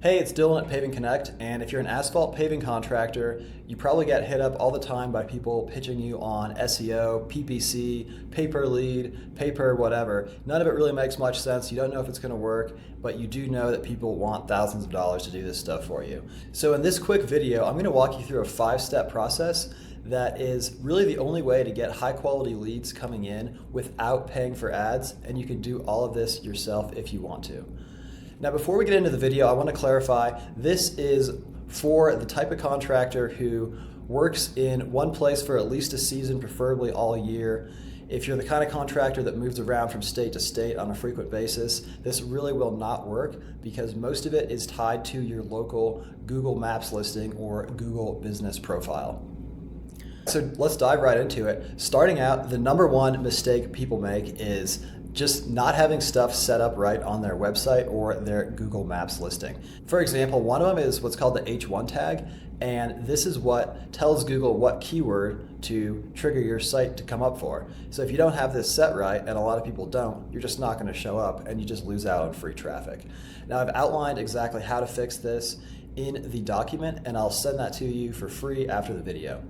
Hey, it's Dylan at Paving Connect, and if you're an asphalt paving contractor, you probably get hit up all the time by people pitching you on SEO, PPC, pay-per-lead, pay-per-whatever. None of it really makes much sense. You don't know if it's going to work, but you do know that people want thousands of dollars to do this stuff for you. So in this quick video, I'm going to walk you through a 5-step process that is really the only way to get high-quality leads coming in without paying for ads, and you can do all of this yourself if you want to. Now, before we get into the video, I want to clarify, this is for the type of contractor who works in one place for at least a season, preferably all year. If you're the kind of contractor that moves around from state to state on a frequent basis, this really will not work because most of it is tied to your local Google Maps listing or Google business profile. So let's dive right into it. Starting out, the number one mistake people make is just not having stuff set up right on their website or their Google Maps listing. For example, one of them is what's called the H1 tag, and this is what tells Google what keyword to trigger your site to come up for. So if you don't have this set right, and a lot of people don't, you're just not going to show up and you just lose out on free traffic. Now, I've outlined exactly how to fix this in the document, and I'll send that to you for free after the video.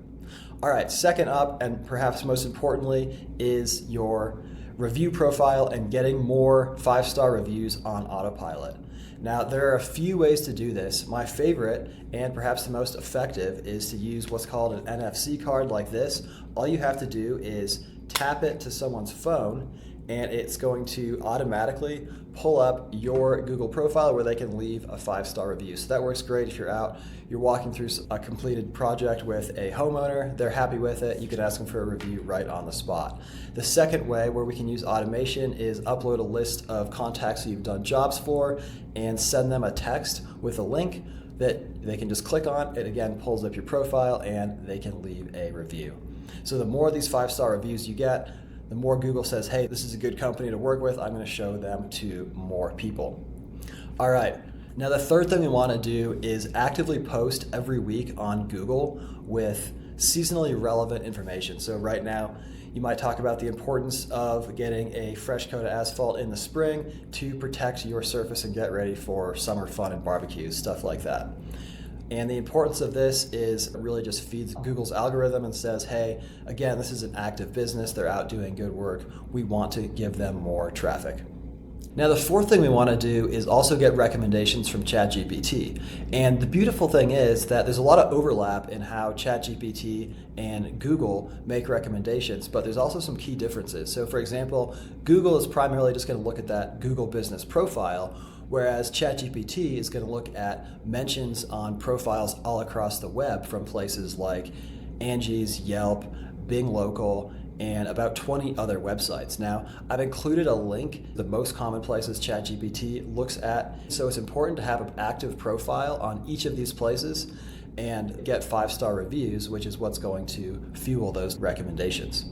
All right, second up, and perhaps most importantly, is your review profile and getting more 5-star reviews on autopilot. Now, there are a few ways to do this. My favorite and perhaps the most effective is to use what's called an NFC card like this. All you have to do is tap it to someone's phone and it's going to automatically pull up your Google profile where they can leave a 5-star review. So that works great if you're walking through a completed project with a homeowner, they're happy with it, you can ask them for a review right on the spot. The second way where we can use automation is upload a list of contacts that you've done jobs for and send them a text with a link that they can just click on. It again pulls up your profile and they can leave a review. So the more of these 5-star reviews you get, the more Google says, hey, this is a good company to work with, I'm going to show them to more people. All right, now the third thing we want to do is actively post every week on Google with seasonally relevant information. So right now, you might talk about the importance of getting a fresh coat of asphalt in the spring to protect your surface and get ready for summer fun and barbecues, stuff like that. And the importance of this is it really just feeds Google's algorithm and says, hey, again, this is an active business. They're out doing good work. We want to give them more traffic. Now, the fourth thing we want to do is also get recommendations from ChatGPT. And the beautiful thing is that there's a lot of overlap in how ChatGPT and Google make recommendations, but there's also some key differences. So for example, Google is primarily just going to look at that Google business profile, whereas ChatGPT is going to look at mentions on profiles all across the web from places like Angie's, Yelp, Bing Local, and about 20 other websites. Now, I've included a link, the most common places ChatGPT looks at. So it's important to have an active profile on each of these places and get 5-star reviews, which is what's going to fuel those recommendations.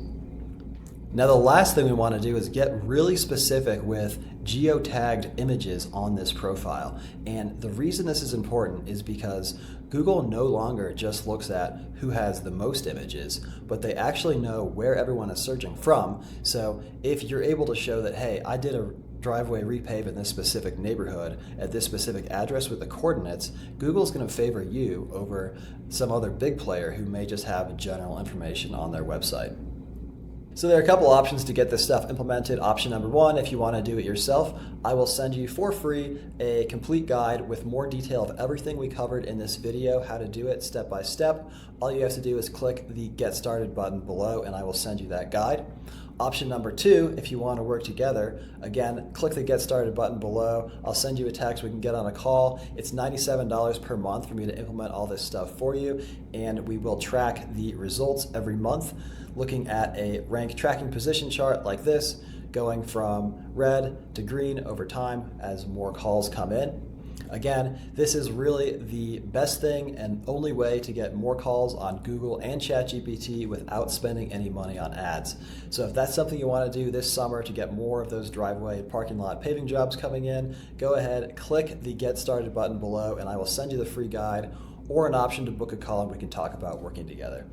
Now, the last thing we want to do is get really specific with geo-tagged images on this profile. And the reason this is important is because Google no longer just looks at who has the most images, but they actually know where everyone is searching from. So if you're able to show that, hey, I did a driveway repave in this specific neighborhood at this specific address with the coordinates, Google's going to favor you over some other big player who may just have general information on their website. So there are a couple options to get this stuff implemented. Option number one, if you want to do it yourself, I will send you for free a complete guide with more detail of everything we covered in this video, how to do it step by step. All you have to do is click the Get Started button below and I will send you that guide. Option number two, if you want to work together, again, click the Get Started button below. I'll send you a text, we can get on a call. It's $97 per month for me to implement all this stuff for you, and we will track the results every month, looking at a rank tracking position chart like this, going from red to green over time as more calls come in. Again, this is really the best thing and only way to get more calls on Google and ChatGPT without spending any money on ads. So if that's something you want to do this summer to get more of those driveway and parking lot paving jobs coming in, go ahead, click the Get Started button below and I will send you the free guide or an option to book a call and we can talk about working together.